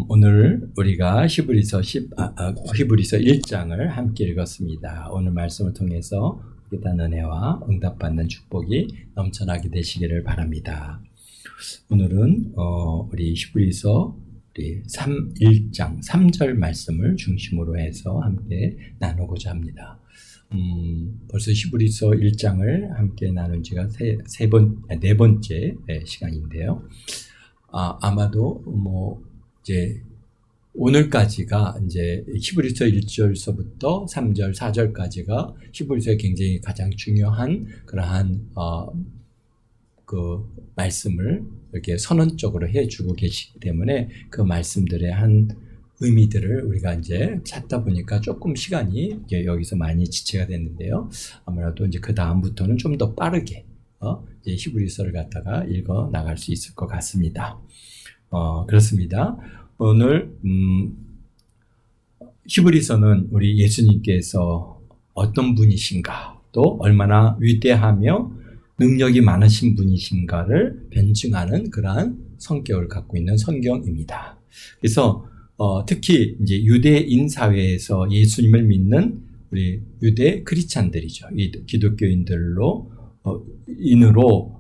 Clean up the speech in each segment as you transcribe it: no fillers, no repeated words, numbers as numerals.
오늘 우리가 히브리서 1장을 함께 읽었습니다. 오늘 말씀을 통해서 기단 은혜와 응답받는 축복이 넘쳐나게 되시기를 바랍니다. 오늘은 우리 히브리서 1장 3절 말씀을 중심으로 해서 함께 나누고자 합니다. 벌써 히브리서 1장을 함께 나눈 지가 네 번째 시간인데요. 아마도 이제 오늘까지가 이제 히브리서 1절서부터 3절, 4절까지가 히브리서의 굉장히 가장 중요한 그러한 그 말씀을 이렇게 선언적으로 해주고 계시기 때문에 그 말씀들의 한 의미들을 우리가 이제 찾다 보니까 조금 시간이 여기서 많이 지체가 됐는데요. 아무래도 이제 그 다음부터는 좀 더 빠르게 이제 히브리서를 갖다가 읽어 나갈 수 있을 것 같습니다. 그렇습니다. 오늘 히브리서는 우리 예수님께서 어떤 분이신가, 또 얼마나 위대하며 능력이 많으신 분이신가를 변증하는 그러한 성격을 갖고 있는 성경입니다. 그래서 특히 이제 유대인 사회에서 예수님을 믿는 우리 유대 크리스찬들이죠. 이 기독교인으로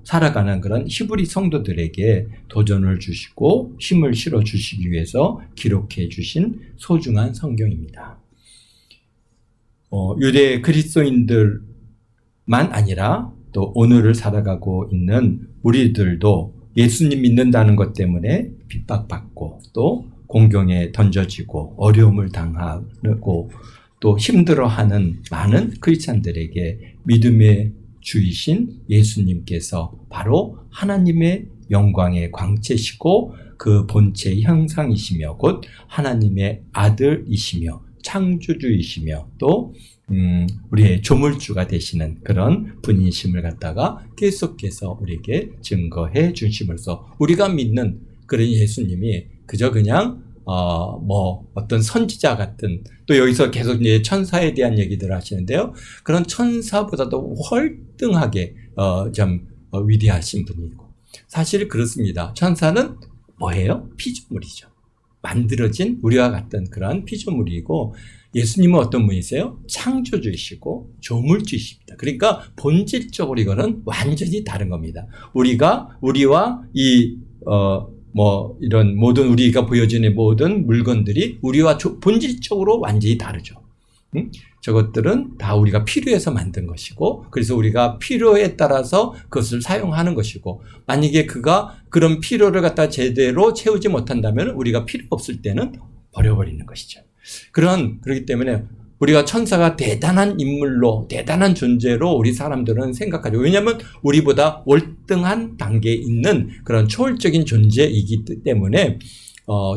살아가는 그런 히브리 성도들에게 도전을 주시고 힘을 실어 주시기 위해서 기록해 주신 소중한 성경입니다. 유대 그리스도인들만 아니라 또 오늘을 살아가고 있는 우리들도 예수님 믿는다는 것 때문에 핍박받고 또 공경에 던져지고 어려움을 당하고 또 힘들어하는 많은 크리스찬들에게 믿음의 주이신 예수님께서 바로 하나님의 영광의 광채시고 그 본체의 형상이시며 곧 하나님의 아들이시며 창조주이시며 또 우리의 조물주가 되시는 그런 분이심을 갖다가 계속해서 우리에게 증거해 주심으로써 우리가 믿는 그런 예수님이 그저 그냥 어떤 선지자 같은, 또 여기서 계속 이제 천사에 대한 얘기들을 하시는데요. 그런 천사보다도 월등하게 좀 위대하신 분이고, 사실 그렇습니다. 천사는 뭐예요? 피조물이죠. 만들어진 우리와 같은 그런 피조물이고, 예수님은 어떤 분이세요? 창조주이시고 조물주이십니다. 그러니까 본질적으로 이거는 완전히 다른 겁니다. 우리와 이런 모든 우리가 보여지는 모든 물건들이 우리와 본질적으로 완전히 다르죠. 저것들은 다 우리가 필요해서 만든 것이고, 그래서 우리가 필요에 따라서 그것을 사용하는 것이고, 만약에 그런 필요를 갖다 제대로 채우지 못한다면 우리가 필요 없을 때는 버려버리는 것이죠. 그렇기 때문에 우리가 천사가 대단한 인물로, 대단한 존재로 우리 사람들은 생각하죠. 왜냐하면 우리보다 월등한 단계에 있는 그런 초월적인 존재이기 때문에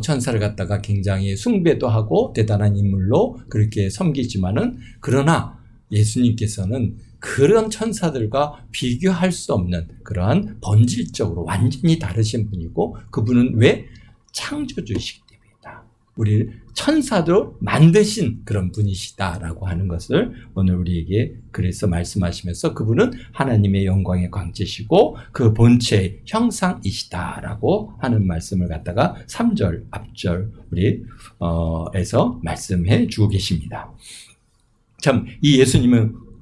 천사를 갖다가 굉장히 숭배도 하고 대단한 인물로 그렇게 섬기지만은, 그러나 예수님께서는 그런 천사들과 비교할 수 없는 그러한 본질적으로 완전히 다르신 분이고, 그분은 왜? 창조주이시기 때문이다. 우리 천사도 만드신 그런 분이시다라고 하는 것을 오늘 우리에게 그래서 말씀하시면서 그분은 하나님의 영광의 광채시고 그 본체의 형상이시다라고 하는 말씀을 갖다가 3절 앞절 에서 말씀해 주고 계십니다. 참,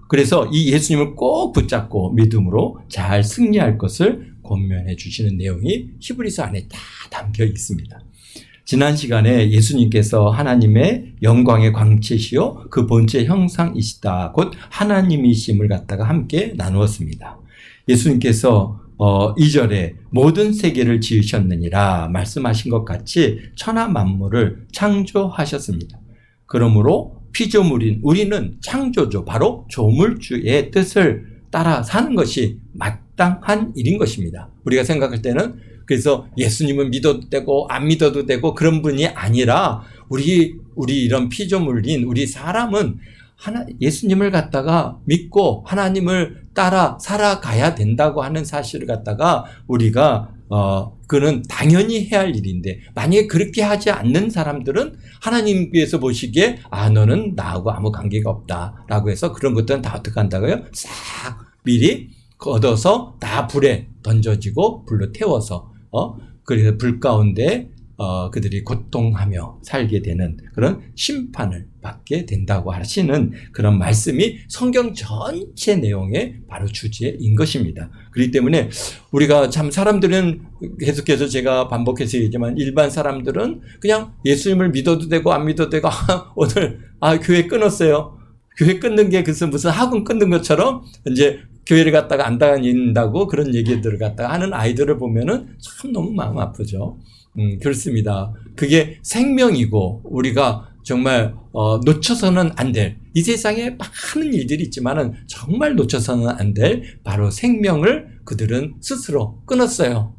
그래서 이 예수님을 꼭 붙잡고 믿음으로 잘 승리할 것을 권면해 주시는 내용이 히브리서 안에 다 담겨 있습니다. 지난 시간에 예수님께서 하나님의 영광의 광채시요 그 본체 형상이시다, 곧 하나님이심을 갖다가 함께 나누었습니다. 예수님께서 2절에 모든 세계를 지으셨느니라 말씀하신 것 같이 천하 만물을 창조하셨습니다. 그러므로 피조물인 우리는 창조주, 바로 조물주의 뜻을 따라 사는 것이 마땅한 일인 것입니다. 우리가 생각할 때는 그래서 예수님은 믿어도 되고 안 믿어도 되고 그런 분이 아니라 우리 이런 피조물인 우리 사람은 예수님을 갖다가 믿고 하나님을 따라 살아가야 된다고 하는 사실을 갖다가 우리가 그는 당연히 해야 할 일인데, 만약에 그렇게 하지 않는 사람들은 하나님께서 보시기에 너는 나하고 아무 관계가 없다라고 해서 그런 것들은 다 어떻게 한다고요? 싹 미리 걷어서 다 불에 던져지고 불로 태워서 그래서 불 가운데 그들이 고통하며 살게 되는 그런 심판을 받게 된다고 하시는 그런 말씀이 성경 전체 내용의 바로 주제인 것입니다. 그렇기 때문에 우리가 참 사람들은 계속해서 제가 반복해서 얘기하지만 일반 사람들은 그냥 예수님을 믿어도 되고 안 믿어도 되고 오늘 교회 끊었어요. 교회 끊는 게 그래서 무슨 학원 끊는 것처럼 이제 교회를 갔다가 안 다닌다고 그런 얘기들을 갖다가 하는 아이들을 보면은 참 너무 마음 아프죠. 그렇습니다. 그게 생명이고 우리가 정말 놓쳐서는 안 될, 이 세상에 많은 일들이 있지만은 정말 놓쳐서는 안 될 바로 생명을 그들은 스스로 끊었어요.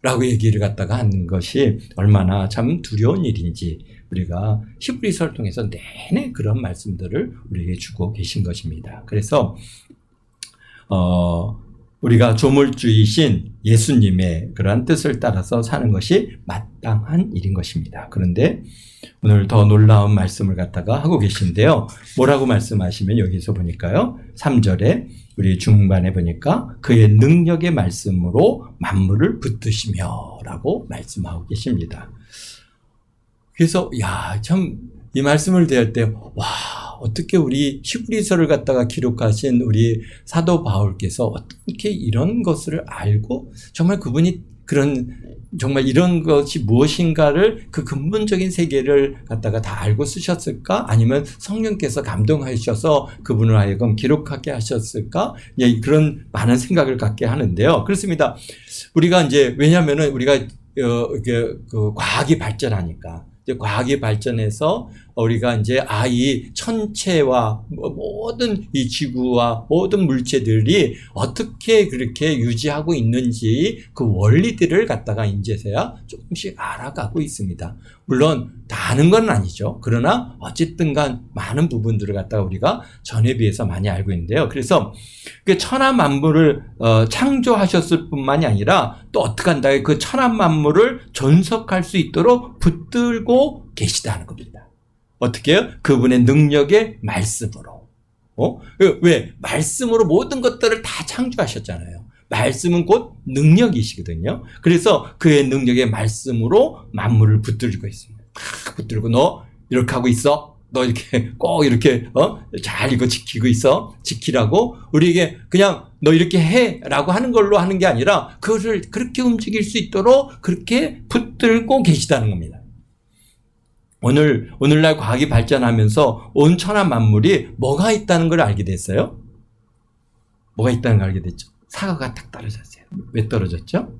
라고 얘기를 갖다가 하는 것이 얼마나 참 두려운 일인지 우리가 히브리서를 통해서 내내 그런 말씀들을 우리에게 주고 계신 것입니다. 그래서 우리가 조물주이신 예수님의 그러한 뜻을 따라서 사는 것이 마땅한 일인 것입니다. 그런데 오늘 더 놀라운 말씀을 갖다가 하고 계신데요. 뭐라고 말씀하시면 여기서 보니까요. 3절에 우리 중반에 보니까 그의 능력의 말씀으로 만물을 붙드시며 라고 말씀하고 계십니다. 그래서 참 이 말씀을 대할 때 어떻게 우리 히브리서를 갖다가 기록하신 우리 사도 바울께서 어떻게 이런 것을 알고 정말 그분이 정말 이런 것이 무엇인가를 그 근본적인 세계를 갖다가 다 알고 쓰셨을까? 아니면 성령께서 감동하셔서 그분을 하여금 기록하게 하셨을까? 그런 많은 생각을 갖게 하는데요. 그렇습니다. 우리가 이제 왜냐하면은 우리가 그 과학이 발전하니까. 과학이 발전해서 우리가 이제 이 천체와 모든 이 지구와 모든 물체들이 어떻게 그렇게 유지하고 있는지 그 원리들을 갖다가 이제서야 조금씩 알아가고 있습니다. 물론 다 아는 건 아니죠. 그러나 어쨌든 간 많은 부분들을 갖다가 우리가 전에 비해서 많이 알고 있는데요. 그래서 그 천하 만물을 창조하셨을 뿐만이 아니라 또 어떻게 한다? 그 천하 만물을 존속할 수 있도록 붙들고 계시다는 겁니다. 어떻게 해요? 그분의 능력의 말씀으로. 왜? 말씀으로 모든 것들을 다 창조하셨잖아요. 말씀은 곧 능력이시거든요. 그래서 그의 능력의 말씀으로 만물을 붙들고 있습니다. 붙들고 너 이렇게 하고 있어. 너 이렇게 꼭 이렇게 잘 이거 지키고 있어. 지키라고 우리에게 그냥 너 이렇게 해라고 하는 걸로 하는 게 아니라 그것을 그렇게 움직일 수 있도록 그렇게 붙들고 계시다는 겁니다. 오늘날 과학이 발전하면서 온 천하 만물이 뭐가 있다는 걸 알게 됐어요? 뭐가 있다는 걸 알게 됐죠? 사과가 딱 떨어졌어요. 왜 떨어졌죠?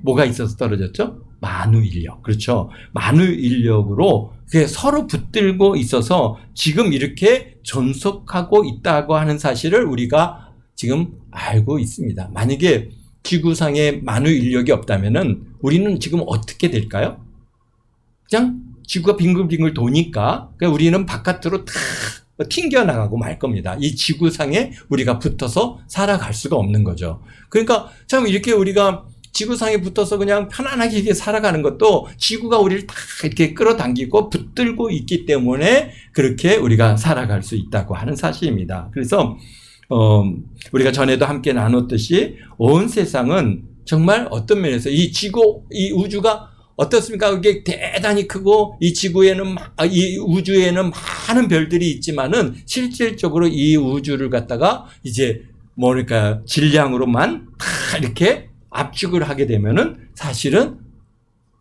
뭐가 있어서 떨어졌죠? 만우인력. 그렇죠. 만우인력으로 서로 붙들고 있어서 지금 이렇게 존속하고 있다고 하는 사실을 우리가 지금 알고 있습니다. 만약에 지구상에 만우인력이 없다면은 우리는 지금 어떻게 될까요? 그냥 지구가 빙글빙글 도니까 우리는 바깥으로 다 튕겨나가고 말 겁니다. 이 지구상에 우리가 붙어서 살아갈 수가 없는 거죠. 그러니까 참 이렇게 우리가 지구상에 붙어서 그냥 편안하게 이렇게 살아가는 것도 지구가 우리를 다 이렇게 끌어당기고 붙들고 있기 때문에 그렇게 우리가 살아갈 수 있다고 하는 사실입니다. 그래서 우리가 전에도 함께 나눴듯이 온 세상은 정말 어떤 면에서 이 지구, 이 우주가 어떻습니까? 그게 대단히 크고 이 지구에는 이 우주에는 많은 별들이 있지만은 실질적으로 이 우주를 갖다가 이제 질량으로만 다 이렇게 압축을 하게 되면은 사실은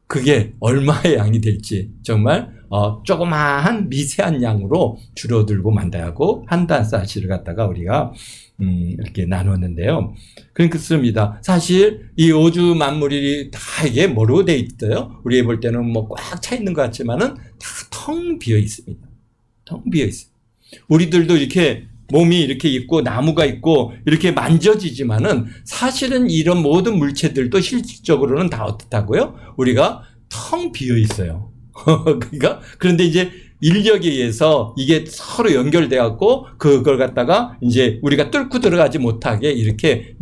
그게 얼마의 양이 될지 정말 조그마한 미세한 양으로 줄어들고 만다고 한다는 사실을 갖다가 우리가 이렇게 나눴는데요. 그렇습니다. 사실 이 우주 만물이 다 이게 뭐로 돼 있어요? 우리 볼 때는 꽉 차 있는 것 같지만은 다 텅 비어 있습니다. 텅 비어 있어요. 우리들도 이렇게 몸이 이렇게 있고 나무가 있고 이렇게 만져지지만은 사실은 이런 모든 물체들도 실질적으로는 다 어떻다고요? 우리가 텅 비어 있어요. 그러니까 그런데 이제 인력에 의해서 이게 서로 연결돼 갖고 그걸 갖다가 이제 우리가 뚫고 들어가지 못하게 이렇게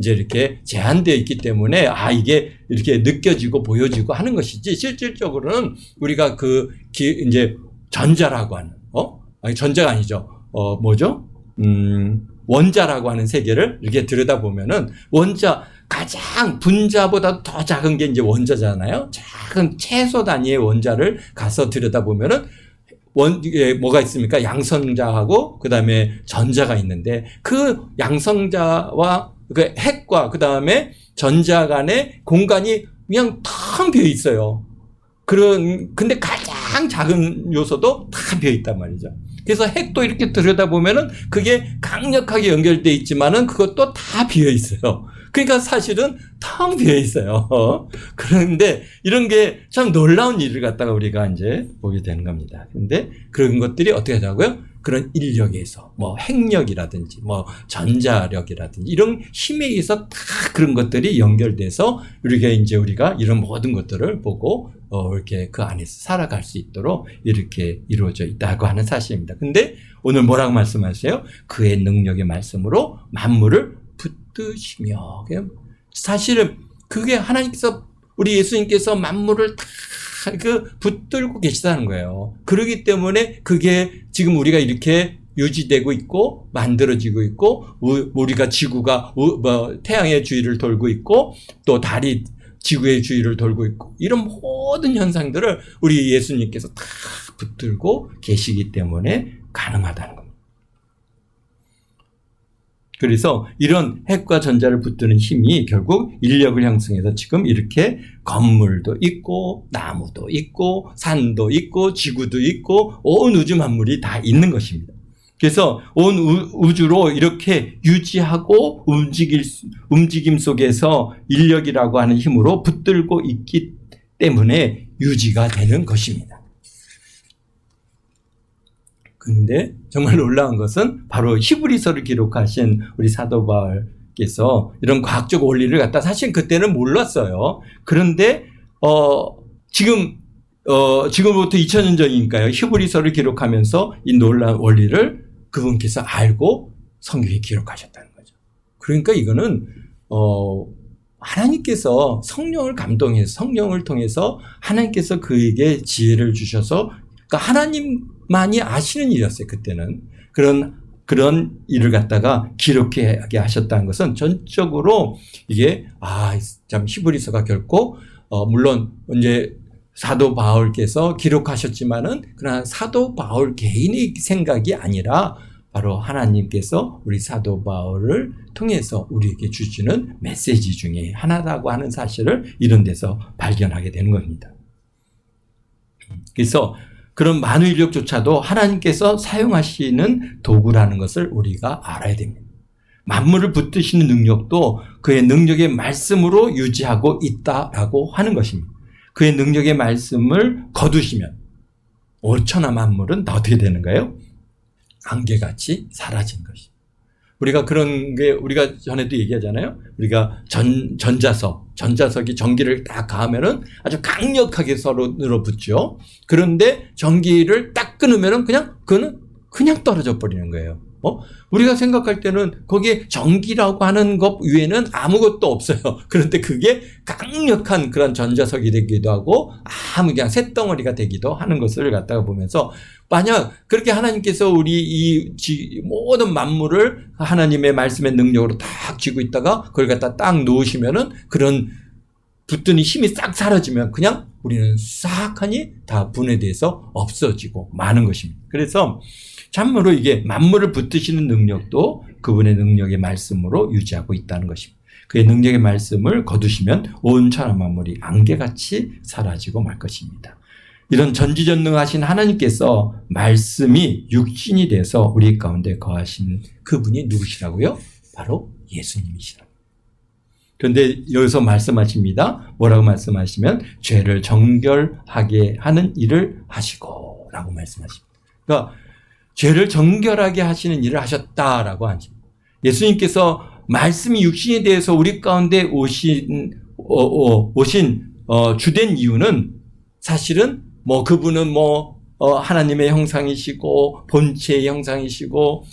제한되어 있기 때문에 이게 이렇게 느껴지고 보여지고 하는 것이지 실질적으로는 우리가 이제 전자라고 하는 아니 전자가 아니죠. 뭐죠? 원자라고 하는 세계를 이렇게 들여다보면은 가장 분자보다 더 작은 게 이제 원자잖아요. 작은 최소 단위의 원자를 가서 들여다보면은 뭐가 있습니까? 양성자하고 그 다음에 전자가 있는데 그 양성자와 그 핵과 그 다음에 전자 간의 공간이 그냥 텅 비어 있어요. 근데 가장 작은 요소도 다 비어 있단 말이죠. 그래서 핵도 이렇게 들여다보면은 그게 강력하게 연결되어 있지만은 그것도 다 비어 있어요. 그러니까 사실은 텅 비어 있어요. 그런데 이런 게 참 놀라운 일을 갖다가 우리가 이제 보게 되는 겁니다. 그런데 그런 것들이 어떻게 하자고요? 그런 인력에서, 뭐 핵력이라든지, 뭐 전자력이라든지 이런 힘에 의해서 다 그런 것들이 연결돼서 우리가 이런 모든 것들을 보고 이렇게 그 안에서 살아갈 수 있도록 이렇게 이루어져 있다고 하는 사실입니다. 근데 오늘 뭐라고 말씀하세요? 그의 능력의 말씀으로 만물을 붙드시며. 사실은 그게 하나님께서 우리 예수님께서 만물을 다 붙들고 계시다는 거예요. 그렇기 때문에 그게 지금 우리가 이렇게 유지되고 있고 만들어지고 있고 우리가 지구가 태양의 주위를 돌고 있고 또 달이 지구의 주위를 돌고 있고 이런 모든 현상들을 우리 예수님께서 다 붙들고 계시기 때문에 가능하다는 겁니다. 그래서 이런 핵과 전자를 붙드는 힘이 결국 인력을 형성해서 지금 이렇게 건물도 있고 나무도 있고 산도 있고 지구도 있고 온 우주 만물이 다 있는 것입니다. 그래서 온 우주로 이렇게 유지하고 움직임 속에서 인력이라고 하는 힘으로 붙들고 있기 때문에 유지가 되는 것입니다. 그런데 정말 놀라운 것은 바로 히브리서를 기록하신 우리 사도 바울께서 이런 과학적 원리를 갖다 사실 그때는 몰랐어요. 그런데 지금부터 2000년 전이니까요. 히브리서를 기록하면서 이 놀라운 원리를 그분께서 알고 성경에 기록하셨다는 거죠. 그러니까 이거는 하나님께서 성령을 감동해서 성령을 통해서 하나님께서 그에게 지혜를 주셔서 그러니까 하나님만이 아시는 일이었어요. 그때는 그런 일을 갖다가 기록하게 하셨다는 것은 전적으로 이게 참 히브리서가 결코 물론 이제 사도 바울께서 기록하셨지만은 그러나 사도 바울 개인의 생각이 아니라 바로 하나님께서 우리 사도 바울을 통해서 우리에게 주시는 메시지 중에 하나라고 하는 사실을 이런 데서 발견하게 되는 겁니다. 그래서 그런 만유인력조차도 하나님께서 사용하시는 도구라는 것을 우리가 알아야 됩니다. 만물을 붙드시는 능력도 그의 능력의 말씀으로 유지하고 있다라고 하는 것입니다. 그의 능력의 말씀을 거두시면 천하 만물은 다 어떻게 되는가요? 안개같이 사라진 것입니다. 우리가 그런 게 우리가 전에도 얘기하잖아요. 우리가 전자석이 전기를 딱 가하면은 아주 강력하게 서로 늘어붙죠. 그런데 전기를 딱 끊으면은 그냥 떨어져 버리는 거예요. 우리가 생각할 때는 거기에 전기라고 하는 것 외에는 아무것도 없어요. 그런데 그게 강력한 그런 전자석이 되기도 하고 그냥 쇳덩어리가 되기도 하는 것을 갖다가 보면서 만약 그렇게 하나님께서 우리 이 모든 만물을 하나님의 말씀의 능력으로 딱 쥐고 있다가 그걸 갖다 딱 놓으시면은 그런 붙드는 힘이 싹 사라지면 그냥 우리는 싹하니 다 분해돼서 없어지고 마는 것입니다. 그래서 참으로 이게 만물을 붙드시는 능력도 그분의 능력의 말씀으로 유지하고 있다는 것입니다. 그의 능력의 말씀을 거두시면 온 천하 만물이 안개같이 사라지고 말 것입니다. 이런 전지전능하신 하나님께서 말씀이 육신이 돼서 우리 가운데 거하신 그분이 누구시라고요? 바로 예수님이시라고. 그런데 여기서 말씀하십니다. 뭐라고 말씀하시면 죄를 정결하게 하는 일을 하시고 라고 말씀하십니다. 그러니까 죄를 정결하게 하시는 일을 하셨다라고 하십니다. 예수님께서 말씀이 육신에 대해서 우리 가운데 오신 주된 이유는 사실은 그분은 하나님의 형상이시고 본체의 형상이시고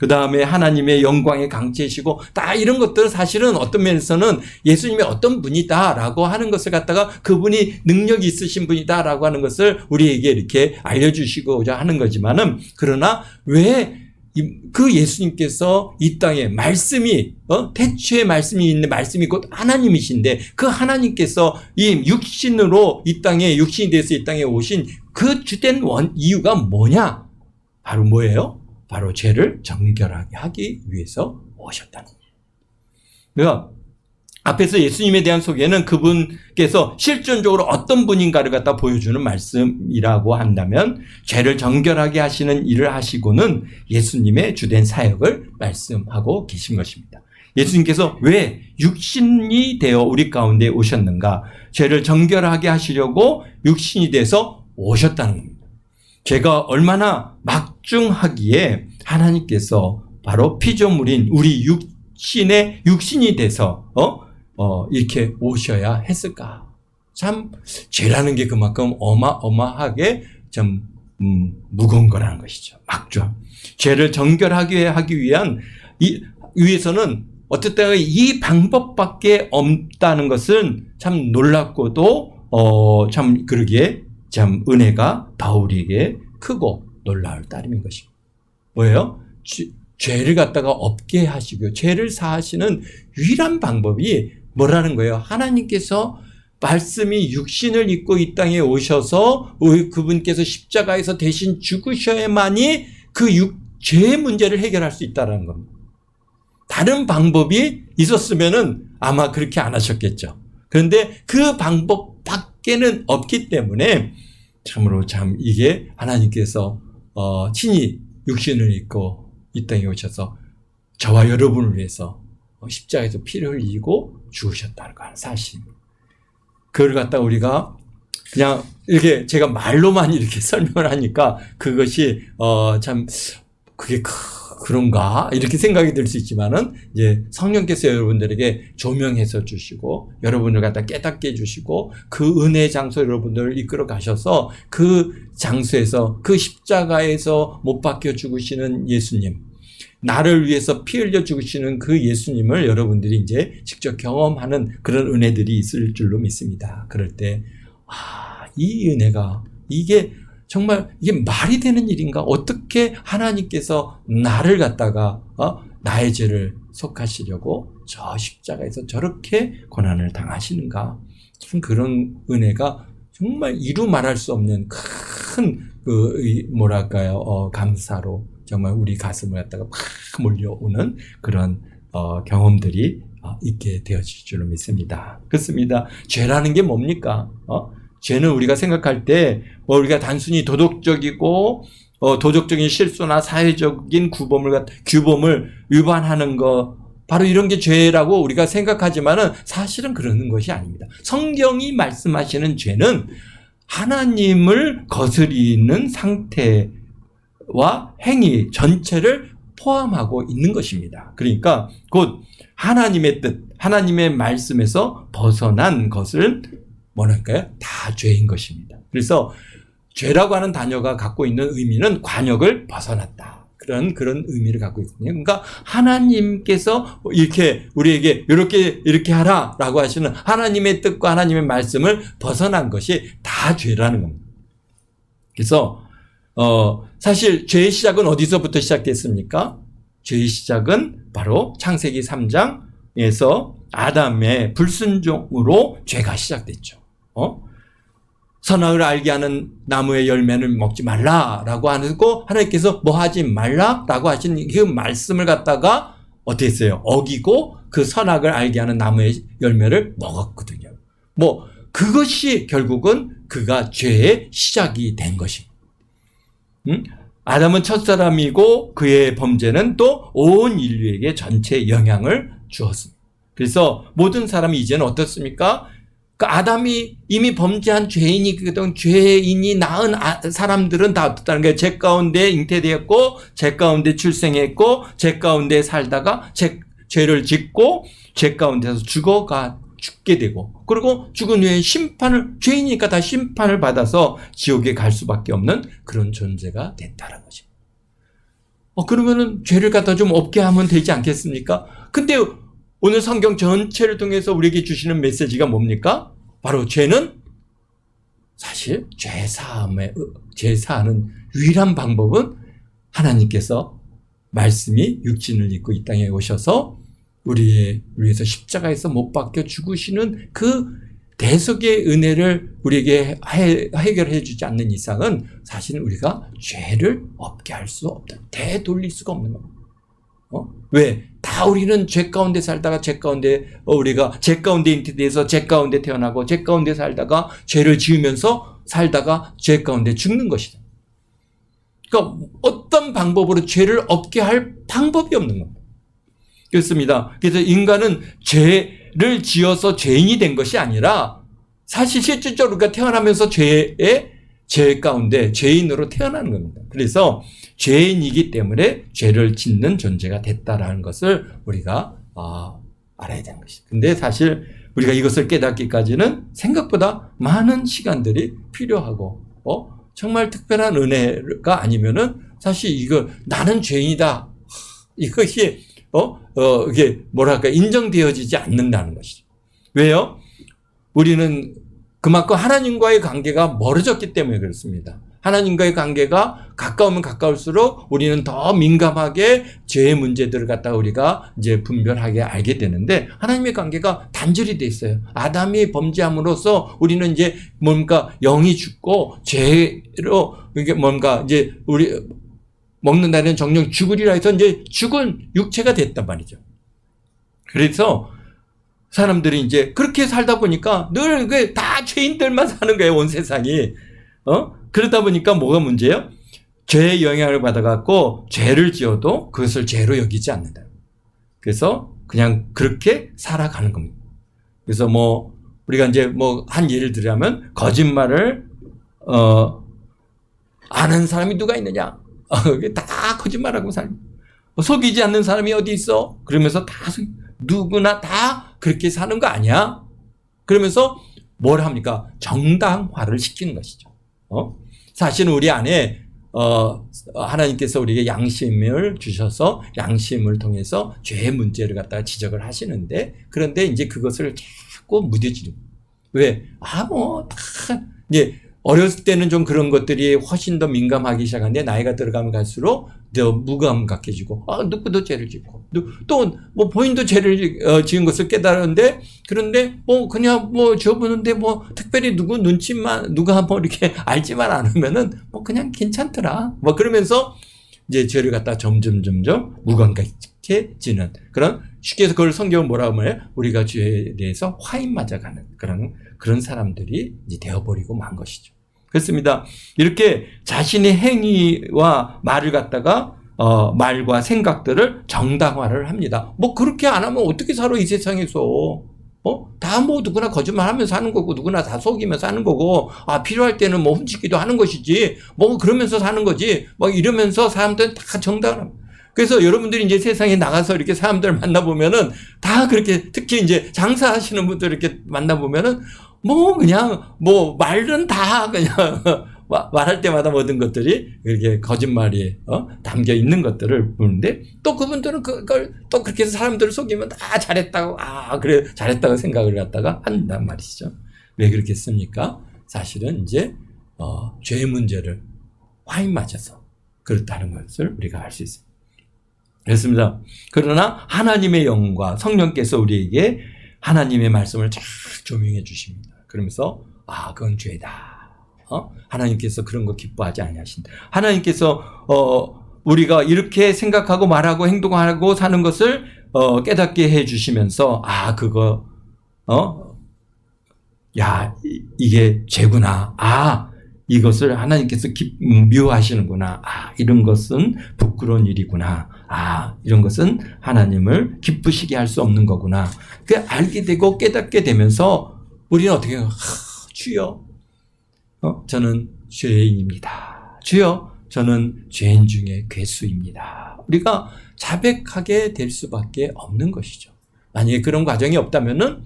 그 다음에 하나님의 영광의 강체이시고 다 이런 것들은 사실은 어떤 면에서는 예수님이 어떤 분이다라고 하는 것을 갖다가 그분이 능력이 있으신 분이다라고 하는 것을 우리에게 이렇게 알려주시고자 하는 거지만은 그러나 왜 그 예수님께서 이 땅에 말씀이 태초에 말씀이 있는 말씀이 곧 하나님이신데 그 하나님께서 이 육신으로 이 땅에 육신이 돼서 이 땅에 오신 그 주된 이유가 뭐냐? 바로 뭐예요? 바로 죄를 정결하게 하기 위해서 오셨다는 거예요. 그러니까 앞에서 예수님에 대한 소개는 그분께서 실존적으로 어떤 분인가를 갖다 보여주는 말씀이라고 한다면 죄를 정결하게 하시는 일을 하시고는 예수님의 주된 사역을 말씀하고 계신 것입니다. 예수님께서 왜 육신이 되어 우리 가운데 오셨는가? 죄를 정결하게 하시려고 육신이 돼서 오셨다는 겁니다. 죄가 얼마나 막중하기에 하나님께서 바로 피조물인 우리 육신이 돼서 이렇게 오셔야 했을까? 참 죄라는 게 그만큼 어마어마하게 좀 무거운 거라는 것이죠. 막중. 죄를 정결하게 하기 위해서는 어떨 때가 이 방법밖에 없다는 것은 참 놀랍고도 참 그러기에 참 은혜가 바울에게 크고 놀라울 따름인 것입니다. 뭐예요? 죄를 갖다가 없게 하시고요. 죄를 사하시는 유일한 방법이 뭐라는 거예요? 하나님께서 말씀이 육신을 입고 이 땅에 오셔서 그분께서 십자가에서 대신 죽으셔야만이 그 죄의 문제를 해결할 수 있다는 겁니다. 다른 방법이 있었으면은 아마 그렇게 안 하셨겠죠. 그런데 그 방법밖에는 없기 때문에 참으로 참 이게 하나님께서 친히 육신을 입고 이 땅에 오셔서 저와 여러분을 위해서 십자가에서 피를 흘리고 죽으셨다는 거 사실입니다. 그걸 갖다 우리가 그냥 이렇게 제가 말로만 이렇게 설명을 하니까 그것이 참 그게 그런가 이렇게 생각이 들 수 있지만은 이제 성령께서 여러분들에게 조명해서 주시고 여러분을 갖다 깨닫게 해주시고 그 은혜의 장소 여러분들을 이끌어 가셔서 그 장소에서 그 십자가에서 못 박혀 죽으시는 예수님, 나를 위해서 피 흘려 죽으시는 그 예수님을 여러분들이 이제 직접 경험하는 그런 은혜들이 있을 줄로 믿습니다. 그럴 때 이 은혜가 이게 정말 이게 말이 되는 일인가? 어떻게 하나님께서 나를 갖다가 나의 죄를 속하시려고 저 십자가에서 저렇게 고난을 당하시는가? 참 그런 은혜가 정말 이루 말할 수 없는 큰 뭐랄까요? 감사로 정말 우리 가슴을 갖다가 막 몰려오는 그런 경험들이 있게 되어질 줄로 믿습니다. 그렇습니다. 죄라는 게 뭡니까? 죄는 우리가 생각할 때 우리가 단순히 도덕적이고 도덕적인 실수나 사회적인 규범을 위반하는 거 바로 이런 게 죄라고 우리가 생각하지만은 사실은 그러는 것이 아닙니다. 성경이 말씀하시는 죄는 하나님을 거스리는 상태와 행위 전체를 포함하고 있는 것입니다. 그러니까 곧 하나님의 뜻, 하나님의 말씀에서 벗어난 것은 뭐랄까요? 다 죄인 것입니다. 그래서 죄라고 하는 단어가 갖고 있는 의미는 관역을 벗어났다. 그런 의미를 갖고 있거든요. 그러니까 하나님께서 이렇게 우리에게 이렇게 하라라고 하시는 하나님의 뜻과 하나님의 말씀을 벗어난 것이 다 죄라는 겁니다. 그래서 사실 죄의 시작은 어디서부터 시작됐습니까? 죄의 시작은 바로 창세기 3장에서 아담의 불순종으로 죄가 시작됐죠. 선악을 알게 하는 나무의 열매는 먹지 말라라고 하고 하나님께서 뭐 하지 말라라고 하신 그 말씀을 갖다가 어떻게 했어요? 어기고 그 선악을 알게 하는 나무의 열매를 먹었거든요. 그것이 결국은 그가 죄의 시작이 된 것입니다. 아담은 첫사람이고 그의 범죄는 또 온 인류에게 전체 영향을 주었습니다. 그래서 모든 사람이 이제는 어떻습니까? 그 아담이 이미 범죄한 죄인이거든. 죄인이 낳은 사람들은 다 어떻다는 거예요? 죄 가운데 잉태되었고 죄 가운데 출생했고 죄 가운데 살다가 죄를 짓고 죄 가운데서 죽게 되고 그리고 죽은 후에 죄인이니까 다 심판을 받아서 지옥에 갈 수밖에 없는 그런 존재가 됐다는 거죠. 그러면은 죄를 갖다 좀 없게 하면 되지 않겠습니까? 근데 오늘 성경 전체를 통해서 우리에게 주시는 메시지가 뭡니까? 바로 죄는 사실 죄 사하는 유일한 방법은 하나님께서 말씀이 육신을 입고 이 땅에 오셔서 우리의 위해서 십자가에서 못 박혀 죽으시는 그 대속의 은혜를 우리에게 해결해 주지 않는 이상은 사실 우리가 죄를 없게 할 수 없다. 되돌릴 수가 없는 겁니다. 왜? 다 우리는 죄 가운데 살다가 죄 가운데 우리가 죄 가운데 잉태돼서 죄 가운데 태어나고 죄 가운데 살다가 죄를 지으면서 살다가 죄 가운데 죽는 것이다. 그러니까 어떤 방법으로 죄를 없게 할 방법이 없는 겁니다. 그렇습니다. 그래서 인간은 죄를 지어서 죄인이 된 것이 아니라 사실 실질적으로 우리가 태어나면서 죄 가운데 죄인으로 태어나는 겁니다. 그래서 죄인이기 때문에 죄를 짓는 존재가 됐다라는 것을 우리가 알아야 되는 것이죠. 근데 사실 우리가 이것을 깨닫기까지는 생각보다 많은 시간들이 필요하고 정말 특별한 은혜가 아니면은 사실 이거 나는 죄인이다. 이것이 이게 뭐랄까 인정되어지지 않는다는 것이죠. 왜요? 우리는 그만큼 하나님과의 관계가 멀어졌기 때문에 그렇습니다. 하나님과의 관계가 가까우면 가까울수록 우리는 더 민감하게 죄의 문제들을 갖다가 우리가 이제 분별하게 알게 되는데 하나님의 관계가 단절이 돼 있어요. 아담이 범죄함으로써 우리는 이제 뭔가 영이 죽고 죄로 이게 뭔가 이제 우리 먹는다는 정령 죽으리라 해서 이제 죽은 육체가 됐단 말이죠. 그래서 사람들이 이제 그렇게 살다 보니까 늘 다 죄인들만 사는 거예요, 온 세상이. 그러다 보니까 뭐가 문제예요? 죄의 영향을 받아갖고 죄를 지어도 그것을 죄로 여기지 않는다. 그래서 그냥 그렇게 살아가는 겁니다. 그래서 우리가 이제 한 예를 들자면 거짓말을 아는 사람이 누가 있느냐? 다 거짓말하고 살고 속이지 않는 사람이 어디 있어? 그러면서 다 누구나 다 그렇게 사는 거 아니야? 그러면서 뭘 합니까? 정당화를 시키는 것이죠. 사실은 우리 안에 하나님께서 우리에게 양심을 주셔서 양심을 통해서 죄의 문제를 갖다가 지적을 하시는데 그런데 이제 그것을 자꾸 무뎌지는 왜? 이제 어렸을 때는 좀 그런 것들이 훨씬 더 민감하기 시작하는데 나이가 들어가면 갈수록 더 무감각해지고 누구도 죄를 짓고 또 본인도 죄를 지은 것을 깨달았는데 그런데 그냥 지어보는데 특별히 누구 눈치만 누가 이렇게 알지만 않으면은 그냥 괜찮더라 그러면서 이제 죄를 갖다 점점 무감각해지는 그런 쉽게 해서 그걸 성경은 뭐라고 말해요? 우리가 죄에 대해서 화인 맞아가는 그런 사람들이 이제 되어버리고 만 것이죠. 그렇습니다. 이렇게 자신의 행위와 말을 갖다가 말과 생각들을 정당화를 합니다. 그렇게 안 하면 어떻게 살아 이 세상에서? 다 누구나 거짓말하면서 사는 거고 누구나 다 속이면서 사는 거고 필요할 때는 훔치기도 하는 것이지 그러면서 사는 거지 이러면서 사람들은 다 정당합니다. 그래서 여러분들이 이제 세상에 나가서 이렇게 사람들 만나보면은 다 그렇게 특히 이제 장사하시는 분들 이렇게 만나보면은 말은 다 그냥 말할 때마다 모든 것들이 이렇게 거짓말이 담겨 있는 것들을 보는데 또 그분들은 그걸 또 그렇게 해서 사람들을 속이면 잘했다고 그래 잘했다고 생각을 갖다가 한단 말이죠. 왜 그렇겠습니까? 사실은 이제 죄의 문제를 화인 맞아서 그렇다는 것을 우리가 알 수 있습니다. 그렇습니다. 그러나 하나님의 영과 성령께서 우리에게 하나님의 말씀을 잘 조명해 주십니다. 그러면서 그건 죄다. 하나님께서 그런 거 기뻐하지 아니하신다. 하나님께서 우리가 이렇게 생각하고 말하고 행동하고 사는 것을 깨닫게 해 주시면서 그거 이게 죄구나. 이것을 하나님께서 미워하시는구나. 이런 것은 부끄러운 일이구나. 이런 것은 하나님을 기쁘시게 할 수 없는 거구나. 그 알게 되고 깨닫게 되면서 우리는 어떻게 해요? 주여, 저는 죄인입니다. 주여, 저는 죄인 중에 괴수입니다. 우리가 자백하게 될 수밖에 없는 것이죠. 만약에 그런 과정이 없다면은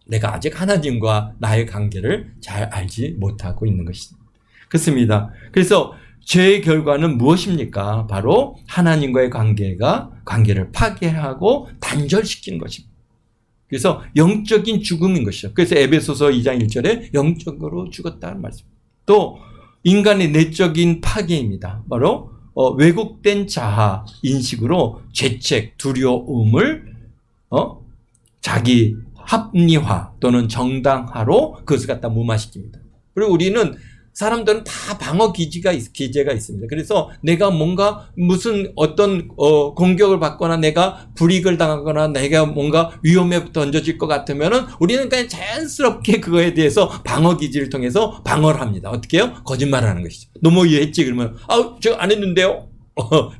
내가 아직 하나님과 나의 관계를 잘 알지 못하고 있는 것입니다. 그렇습니다. 그래서 죄의 결과는 무엇입니까? 바로 하나님과의 관계를 파괴하고 단절시키는 것입니다. 그래서 영적인 죽음인 것이죠. 그래서 에베소서 2장 1절에 영적으로 죽었다는 말씀입니다. 또 인간의 내적인 파괴입니다. 바로 왜곡된 자아 인식으로 죄책, 두려움을 자기 합리화 또는 정당화로 그것을 갖다 무마시킵니다. 그리고 우리는 사람들은 다 방어 기제가 있습니다. 그래서 내가 뭔가 무슨 어떤 공격을 받거나 내가 불이익을 당하거나 내가 뭔가 위험에 던져질 것 같으면은 우리는 그냥 자연스럽게 그거에 대해서 방어 기제를 통해서 방어를 합니다. 어떻게 해요? 거짓말하는 것이죠. 너 뭐 이해했지? 그러면 제가 안 했는데요.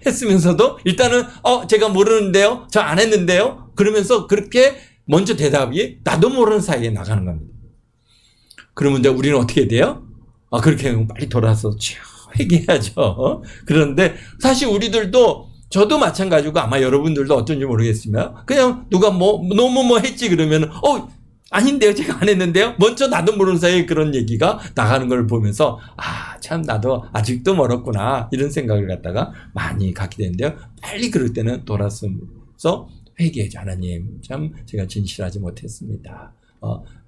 했으면서도 일단은 제가 모르는데요. 저 안 했는데요. 그러면서 그렇게 먼저 대답이 나도 모르는 사이에 나가는 겁니다. 그러면 이제 우리는 어떻게 돼요? 그렇게 하면 빨리 돌아서 회개해야죠. 그런데 사실 우리들도 저도 마찬가지고 아마 여러분들도 어떤지 모르겠으면 그냥 누가 너무 했지 그러면 아닌데요. 제가 안 했는데요. 먼저 나도 모르는 사이에 그런 얘기가 나가는 걸 보면서 참 나도 아직도 멀었구나 이런 생각을 갖다가 많이 갖게 되는데요. 빨리 그럴 때는 돌아서서 회개하죠. 하나님 참 제가 진실하지 못했습니다.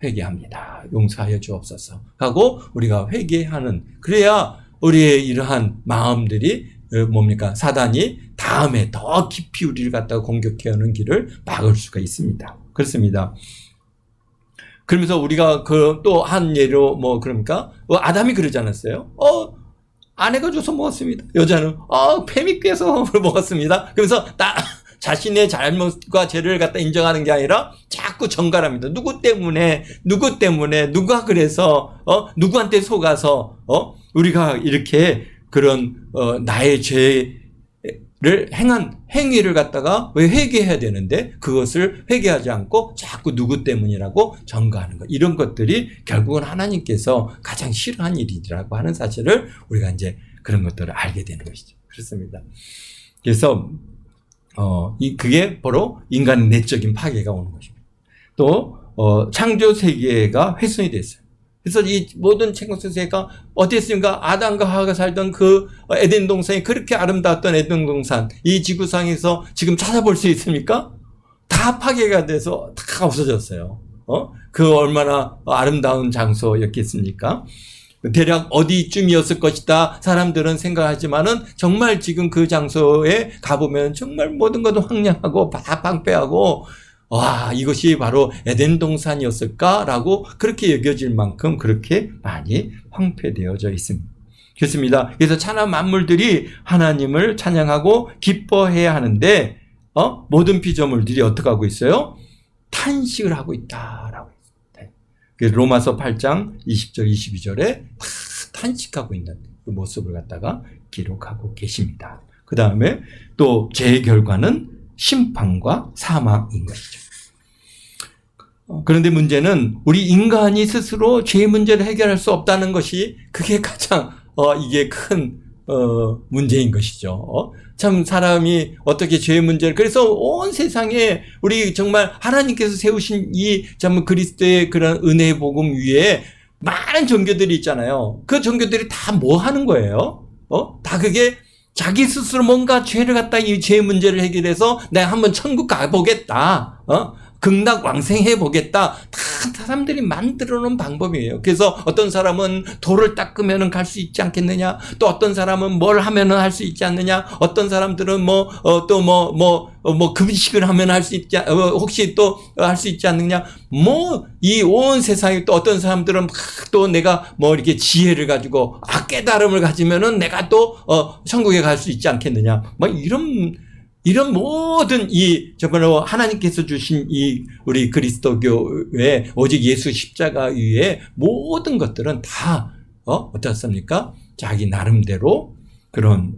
회개합니다. 용서하여 주옵소서 하고 우리가 회개하는 그래야 우리의 이러한 마음들이 사단이 다음에 더 깊이 우리를 갖다가 공격해오는 길을 막을 수가 있습니다. 그렇습니다. 그러면서 우리가 또 한 예로 아담이 그러지 않았어요? 아내가 줘서 먹었습니다. 여자는 뱀이 꿰서 먹었습니다. 그래서 자신의 잘못과 죄를 갖다 인정하는 게 아니라 자꾸 정갈합니다. 누구 때문에 누가 그래서 누구한테 속아서 우리가 이렇게 그런 나의 죄를 행한 행위를 갖다가 왜 회개해야 되는데 그것을 회개하지 않고 자꾸 누구 때문이라고 전가하는 것. 이런 것들이 결국은 하나님께서 가장 싫어하는 일이라고 하는 사실을 우리가 이제 그런 것들을 알게 되는 것이죠. 그렇습니다. 그래서 그게 바로 인간의 내적인 파괴가 오는 것입니다. 또 창조 세계가 훼손이 됐어요. 그래서 이 모든 창조 세계가 어땠습니까? 아담과 하와가 살던 그 에덴 동산이 그렇게 아름다웠던 에덴 동산, 이 지구상에서 지금 찾아볼 수 있습니까? 다 파괴가 돼서 다 없어졌어요. 그 얼마나 아름다운 장소였겠습니까? 대략 어디쯤이었을 것이다 사람들은 생각하지만은 정말 지금 그 장소에 가보면 정말 모든 것도 황량하고 방패하고 이것이 바로 에덴 동산이었을까라고 그렇게 여겨질 만큼 그렇게 많이 황폐되어져 있습니다. 그렇습니다. 그래서 찬한 만물들이 하나님을 찬양하고 기뻐해야 하는데 모든 피조물들이 어떻게 하고 있어요? 탄식을 하고 있다라고. 로마서 8장 20절 22절에 탄식하고 있는 그 모습을 갖다가 기록하고 계십니다. 그 다음에 또 죄의 결과는 심판과 사망인 것이죠. 그런데 문제는 우리 인간이 스스로 죄의 문제를 해결할 수 없다는 것이 그게 가장 이게 큰 문제인 것이죠. 참 사람이 어떻게 죄의 문제를 그래서 온 세상에 우리 정말 하나님께서 세우신 이 참 그리스도의 그런 은혜의 복음 위에 많은 종교들이 있잖아요. 그 종교들이 다 뭐 하는 거예요? 다 그게 자기 스스로 뭔가 죄를 갖다 이 죄의 문제를 해결해서 내가 한번 천국 가보겠다. 극락왕생해 보겠다. 다 사람들이 만들어 놓은 방법이에요. 그래서 어떤 사람은 돌을 닦으면 갈 수 있지 않겠느냐. 또 어떤 사람은 뭘 하면 할 수 있지 않느냐. 어떤 사람들은 금식을 하면 할 수 있지, 혹시 또 할 수 있지 않느냐. 이 온 세상에 또 어떤 사람들은 또 내가 이렇게 지혜를 가지고, 깨달음을 가지면은 내가 또, 천국에 갈 수 있지 않겠느냐. 이런 모든 정말 하나님께서 주신 우리 그리스도교의 오직 예수 십자가 위에 모든 것들은 다, 어떻습니까? 자기 나름대로 그런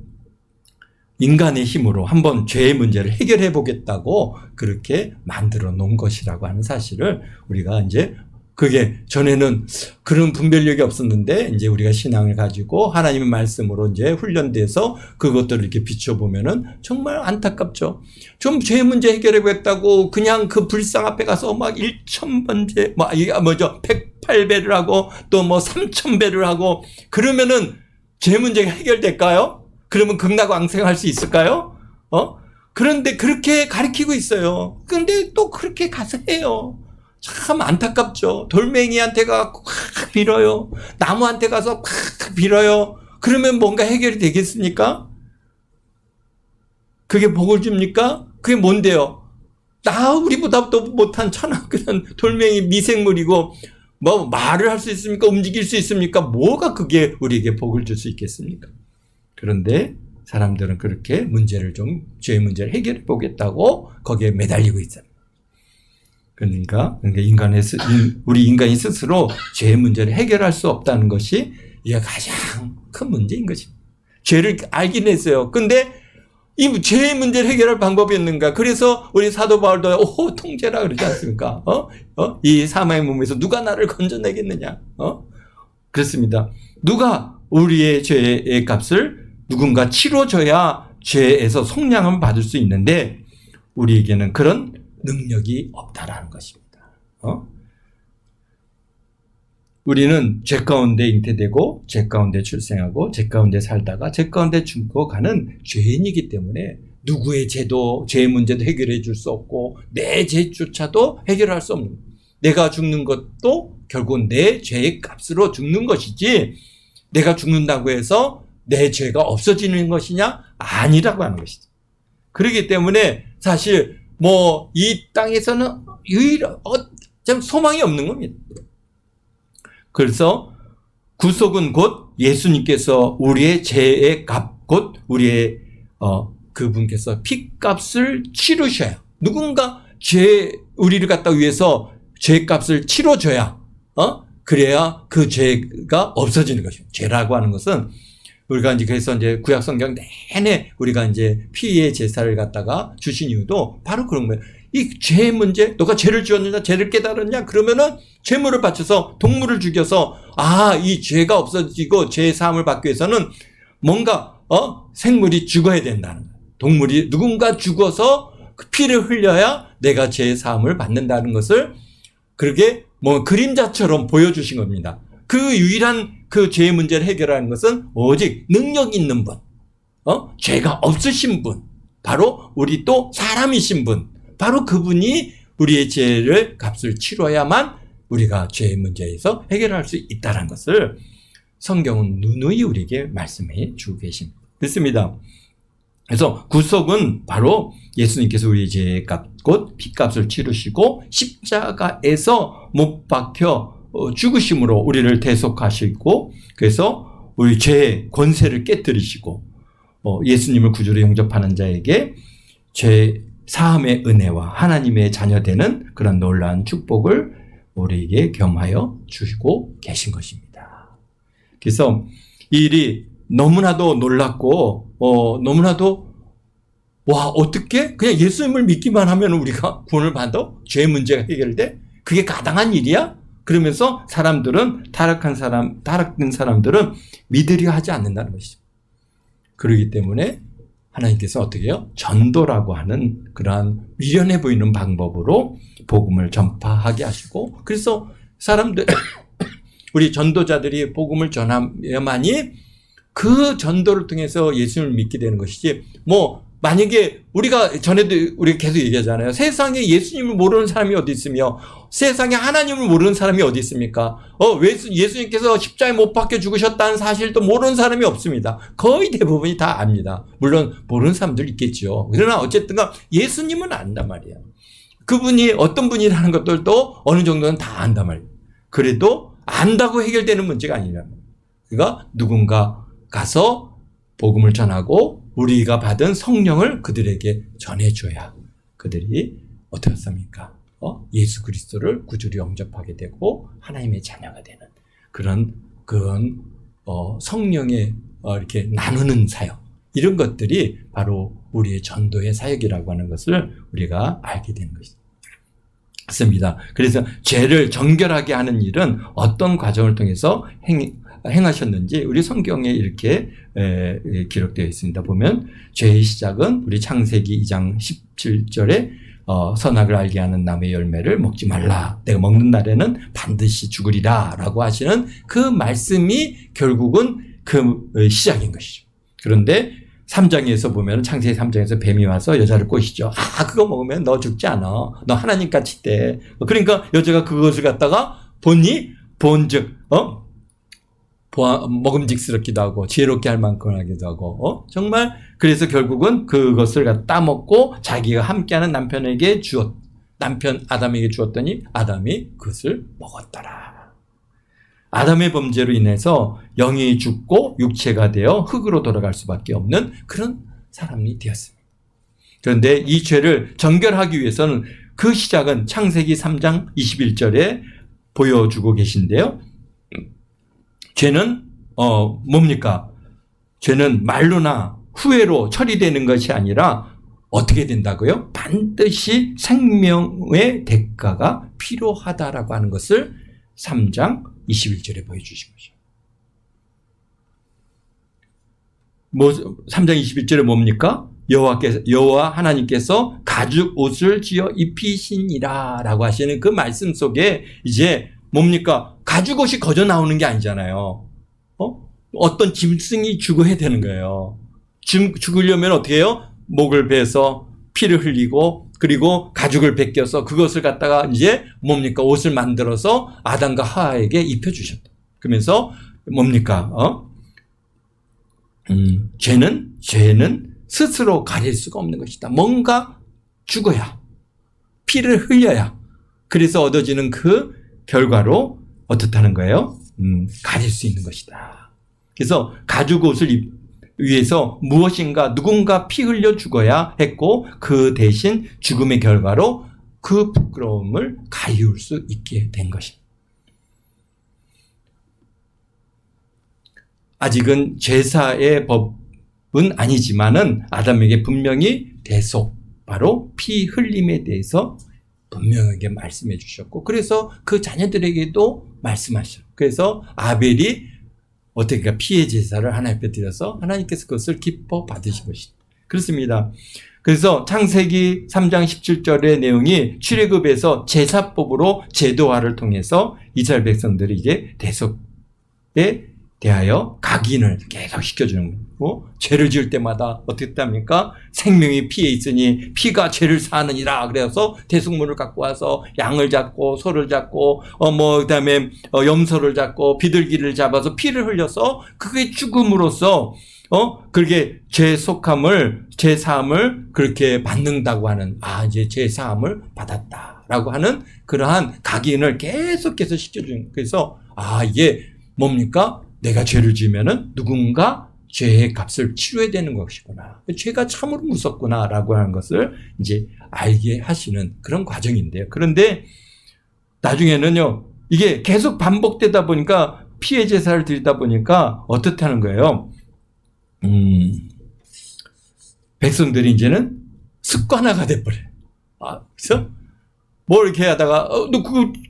인간의 힘으로 한번 죄의 문제를 해결해 보겠다고 그렇게 만들어 놓은 것이라고 하는 사실을 우리가 이제 그게 전에는 그런 분별력이 없었는데 이제 우리가 신앙을 가지고 하나님의 말씀으로 이제 훈련돼서 그것들을 이렇게 비춰보면은 정말 안타깝죠. 좀 죄 문제 해결해보겠다고 그냥 그 불상 앞에 가서 1000번째, 108배를 하고 또 3000배를 하고 그러면은 죄 문제가 해결될까요? 그러면 극락왕생할 수 있을까요? 그런데 그렇게 가르치고 있어요. 그런데 또 그렇게 가서 해요. 참 안타깝죠. 돌멩이한테 가서 콱 빌어요. 나무한테 가서 콱 빌어요. 그러면 뭔가 해결이 되겠습니까? 그게 복을 줍니까? 그게 뭔데요? 우리보다 더 못한 천하 그런 돌멩이 미생물이고 뭐 말을 할 수 있습니까? 움직일 수 있습니까? 뭐가 그게 우리에게 복을 줄 수 있겠습니까? 그런데 사람들은 그렇게 죄의 문제를 해결해 보겠다고 거기에 매달리고 있어요. 그러니까 우리 인간이 스스로 죄의 문제를 해결할 수 없다는 것이 이게 가장 큰 문제인 것입니다. 죄를 알긴 했어요. 근데 이 죄의 문제를 해결할 방법이 있는가? 그래서 우리 사도 바울도 통제라 그러지 않습니까? 이 사망의 몸에서 누가 나를 건져내겠느냐? 그렇습니다. 누가 우리의 죄의 값을 누군가 치러줘야 죄에서 속량을 받을 수 있는데 우리에게는 그런 능력이 없다라는 것입니다. 우리는 죄 가운데 잉태되고 죄 가운데 출생하고 죄 가운데 살다가 죄 가운데 죽어가는 죄인이기 때문에 누구의 죄의 문제도 해결해 줄 수 없고 내 죄조차도 해결할 수 없는, 내가 죽는 것도 결국 내 죄의 값으로 죽는 것이지 내가 죽는다고 해서 내 죄가 없어지는 것이냐? 아니라고 하는 것이죠. 그렇기 때문에 사실 이 땅에서는 좀 소망이 없는 겁니다. 그래서 구속은 곧 예수님께서 우리의 죄의 값, 곧 우리의 그분께서 피값을 치르셔야, 누군가 우리를 갖다 위해서 죄값을 치러줘야 그래야 그 죄가 없어지는 것이에요. 죄라고 하는 것은 우리가 그래서 구약 성경 내내 우리가 피의 제사를 갖다가 주신 이유도 바로 그런 거예요. 이 죄의 문제, 너가 죄를 지었느냐, 죄를 깨달았냐, 그러면은 제물을 바쳐서 동물을 죽여서 이 죄가 없어지고 죄의 사함을 받기 위해서는 뭔가 생물이 죽어야 된다는 거예요. 동물이 누군가 죽어서 그 피를 흘려야 내가 죄의 사함을 받는다는 것을 그렇게 그림자처럼 보여주신 겁니다. 그 유일한 그 죄의 문제를 해결하는 것은 오직 능력 있는 분, 죄가 없으신 분, 바로 우리 또 사람이신 분, 바로 그분이 우리의 죄를 값을 치러야만 우리가 죄의 문제에서 해결할 수 있다는 것을 성경은 누누이 우리에게 말씀해 주고 계십니다. 그렇습니다. 그래서 구속은 바로 예수님께서 우리의 죄의 값, 곧 피값을 치르시고 십자가에서 못 박혀 죽으심으로 우리를 대속하시고, 그래서 우리 죄의 권세를 깨뜨리시고 예수님을 구주로 영접하는 자에게 죄 사함의 은혜와 하나님의 자녀되는 그런 놀라운 축복을 우리에게 겸하여 주시고 계신 것입니다. 그래서 이 일이 너무나도 놀랍고 너무나도 어떻게 그냥 예수님을 믿기만 하면 우리가 구원을 받아? 죄의 문제가 해결돼? 그게 가당한 일이야? 그러면서 타락된 사람들은 믿으려 하지 않는다는 것이죠. 그렇기 때문에 하나님께서 어떻게 해요? 전도라고 하는 그러한 미련해 보이는 방법으로 복음을 전파하게 하시고, 그래서 우리 전도자들이 복음을 전하야만이 그 전도를 통해서 예수님을 믿게 되는 것이지, 만약에 전에도 우리가 계속 얘기하잖아요. 세상에 예수님을 모르는 사람이 어디 있으며 세상에 하나님을 모르는 사람이 어디 있습니까? 예수님께서 십자가에 못 박혀 죽으셨다는 사실도 모르는 사람이 없습니다. 거의 대부분이 다 압니다. 물론 모르는 사람들 있겠죠. 그러나 어쨌든 예수님은 안단 말이에요. 그분이 어떤 분이라는 것들도 어느 정도는 다 안단 말이에요. 그래도 안다고 해결되는 문제가 아니라는 거예요. 그러니까 누군가 가서 복음을 전하고 우리가 받은 성령을 그들에게 전해줘야 그들이 어떻게 했습니까? 예수 그리스도를 구주로 영접하게 되고 하나님의 자녀가 되는 그런 성령의 이렇게 나누는 사역, 이런 것들이 바로 우리의 전도의 사역이라고 하는 것을 우리가 알게 되는 것입니다. 그래서 죄를 정결하게 하는 일은 어떤 과정을 통해서 행하셨는지 우리 성경에 이렇게 기록되어 있습니다. 보면 죄의 시작은 우리 창세기 2장 17절에 선악을 알게 하는 나무의 열매를 먹지 말라, 내가 먹는 날에는 반드시 죽으리라 라고 하시는 그 말씀이 결국은 그 시작인 것이죠. 그런데 3장에서 보면 창세기 3장에서 뱀이 와서 여자를 꼬시죠. 그거 먹으면 너 죽지 않아, 너 하나님같이 돼. 그러니까 여자가 그것을 갖다가 본즉 먹음직스럽기도 하고 지혜롭게 할 만큼 하기도 하고 정말 그래서 결국은 그것을 갖다 따먹고 자기가 함께하는 남편 아담에게 주었더니 아담이 그것을 먹었더라. 아담의 범죄로 인해서 영이 죽고 육체가 되어 흙으로 돌아갈 수밖에 없는 그런 사람이 되었습니다. 그런데 이 죄를 정결하기 위해서는 그 시작은 창세기 3장 21절에 보여주고 계신데요. 죄는 뭡니까? 죄는 말로나 후회로 처리되는 것이 아니라 어떻게 된다고요? 반드시 생명의 대가가 필요하다라고 하는 것을 3장 21절에 보여주신 것이죠. 3장 21절에 뭡니까? 여호와 하나님께서 가죽 옷을 지어 입히시니라 라고 하시는 그 말씀 속에 이제 뭡니까? 가죽 옷이 거저 나오는 게 아니잖아요. 어떤 짐승이 죽어야 되는 거예요. 죽으려면 어떻게 해요? 목을 베서 피를 흘리고 그리고 가죽을 벗겨서 그것을 갖다가 이제 뭡니까? 옷을 만들어서 아담과 하와에게 입혀주셨다. 그러면서 뭡니까? 죄는 스스로 가릴 수가 없는 것이다. 뭔가 죽어야, 피를 흘려야, 그래서 얻어지는 그 결과로 어떻다는 거예요? 가릴 수 있는 것이다. 그래서 가죽 옷을 위해서 무엇인가 누군가 피 흘려 죽어야 했고 그 대신 죽음의 결과로 그 부끄러움을 가리울 수 있게 된 것입니다. 아직은 제사의 법은 아니지만은 아담에게 분명히 대속, 바로 피 흘림에 대해서 분명하게 말씀해 주셨고 그래서 그 자녀들에게도 말씀하셨어요. 그래서 아벨이 어떻게 피의 제사를 하나님 앞에 드려서 하나님께서 그것을 기뻐 받으신 것이다. 그렇습니다. 그래서 창세기 3장 17절의 내용이 출애굽에서 제사법으로 제도화를 통해서 이스라엘 백성들이 이제 대속에 대하여 각인을 계속 시켜주는 거고 죄를 지을 때마다 어떻게 했답니까? 생명이 피에 있으니 피가 죄를 사하느니라. 그래서 대속물을 갖고 와서 양을 잡고 소를 잡고 그다음에 염소를 잡고 비둘기를 잡아서 피를 흘려서 그게 죽음으로써 그렇게 죄 속함을 죄 사함을 그렇게 받는다고 하는 이제 죄 사함을 받았다라고 하는 그러한 각인을 계속해서 시켜주는. 그래서 이게 뭡니까? 내가 죄를 지으면은 누군가 죄의 값을 치러야 되는 것이구나. 죄가 참으로 무섭구나라고 하는 것을 이제 알게 하시는 그런 과정인데요. 그런데 나중에는요, 이게 계속 반복되다 보니까 피해 제사를 드리다 보니까 어떻다는 거예요? 백성들이 이제는 습관화가 돼버려요. 그래서 뭐 이렇게 하다가 너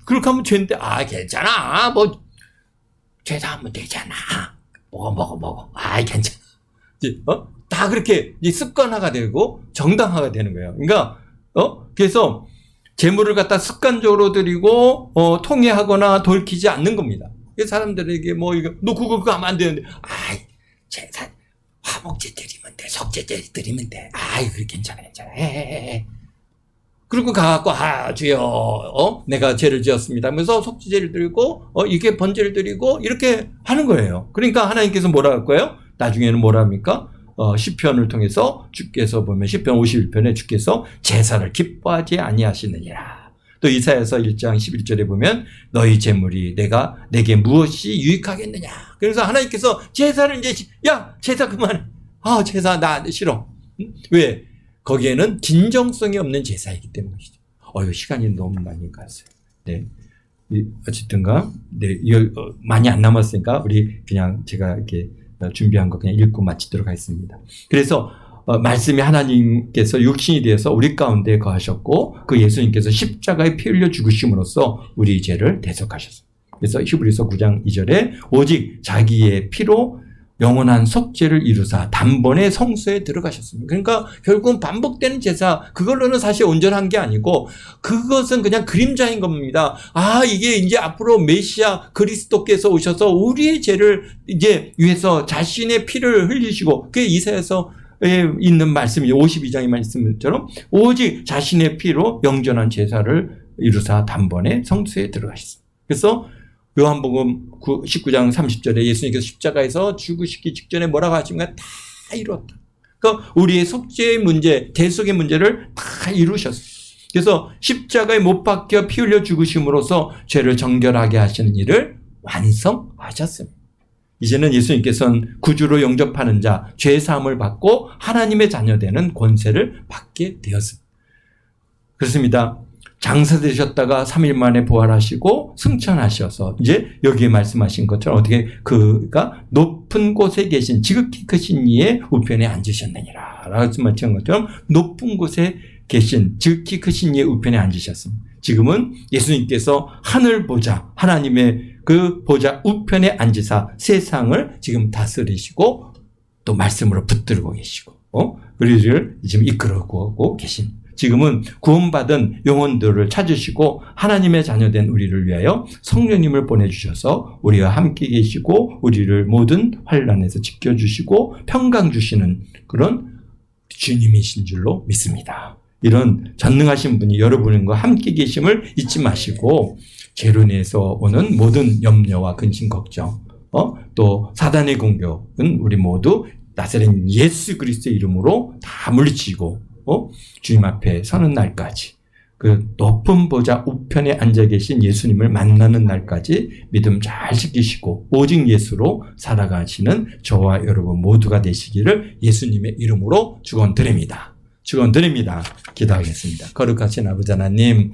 그렇게 하면 죄인데 괜찮아. 죄사하면 되잖아. 먹어. 괜찮아. 다 그렇게 습관화가 되고 정당화가 되는 거예요. 그러니까, 그래서 재물을 갖다 습관적으로 드리고, 통해하거나 돌키지 않는 겁니다. 사람들에게 너 그거 하면 안 되는데, 제사, 화목제 드리면 돼. 석제 드리면 돼. 그래, 괜찮아. 그리고 가갖고 주여 내가 죄를 지었습니다 하면서 속죄제를 드리고 이게 번제를 드리고 이렇게 하는 거예요. 그러니까 하나님께서 뭐라 할 거예요? 나중에는 뭐라 합니까? 시편을 통해서 주께서 보면 시편 51편에 주께서 제사를 기뻐하지 아니하시느니라. 또 이사야서 1장 11절에 보면 너희 제물이 내게 무엇이 유익하겠느냐. 그래서 하나님께서 제사를 이제 제사 그만해. 제사 나 싫어. 왜? 거기에는 진정성이 없는 제사이기 때문이죠. 시간이 너무 많이 갔어요. 네. 어쨌든가, 네, 이거 많이 안 남았으니까, 제가 이렇게 준비한 거 그냥 읽고 마치도록 하겠습니다. 그래서, 말씀이 하나님께서 육신이 되어서 우리 가운데 거하셨고, 그 예수님께서 십자가에 피 흘려 죽으심으로써 우리 죄를 대속하셨습니다. 그래서 히브리서 9장 2절에 오직 자기의 피로 영원한 속죄를 이루사 단번에 성소에 들어가셨습니다. 그러니까 결국은 반복되는 제사, 그걸로는 사실 온전한 게 아니고 그것은 그냥 그림자인 겁니다. 이게 이제 앞으로 메시아 그리스도께서 오셔서 우리의 죄를 이제 위해서 자신의 피를 흘리시고, 그게 이사야서에 있는 말씀이죠. 52장의 말씀처럼 오직 자신의 피로 영전한 제사를 이루사 단번에 성소에 들어가셨습니다. 그래서 요한복음 19장 30절에 예수님께서 십자가에서 죽으시기 직전에 뭐라고 하십니까? 다 이뤘다. 그러니까 우리의 속죄의 문제, 대속의 문제를 다 이루셨어요. 그래서 십자가에 못 박혀 피 흘려 죽으심으로써 죄를 정결하게 하시는 일을 완성하셨습니다. 이제는 예수님께서는 구주로 영접하는 자, 죄 사함을 받고 하나님의 자녀 되는 권세를 받게 되었습니다. 그렇습니다. 장사되셨다가 3일 만에 부활하시고 승천하셔서 이제 여기에 말씀하신 것처럼 어떻게 그가 높은 곳에 계신 지극히 크신 이의 우편에 앉으셨느니라 말씀하신 것처럼 높은 곳에 계신 지극히 크신 이의 우편에 앉으셨습니다. 지금은 예수님께서 하늘 보좌, 하나님의 그 보좌 우편에 앉으사 세상을 지금 다스리시고 또 말씀으로 붙들고 계시고 우리를 지금 이끌어가고 계신, 지금은 구원받은 영혼들을 찾으시고 하나님의 자녀된 우리를 위하여 성령님을 보내주셔서 우리와 함께 계시고 우리를 모든 환난에서 지켜주시고 평강 주시는 그런 주님이신 줄로 믿습니다. 이런 전능하신 분이 여러분과 함께 계심을 잊지 마시고 죄로 인해서 오는 모든 염려와 근심 걱정, 또 사단의 공격은 우리 모두 나사렛 예수 그리스도의 이름으로 다 물리치고 주님 앞에 서는 날까지, 그 높은 보좌 우편에 앉아 계신 예수님을 만나는 날까지 믿음 잘 지키시고 오직 예수로 살아가시는 저와 여러분 모두가 되시기를 예수님의 이름으로 축원드립니다. 축원드립니다. 기도하겠습니다. 거룩하신 아버지 하나님,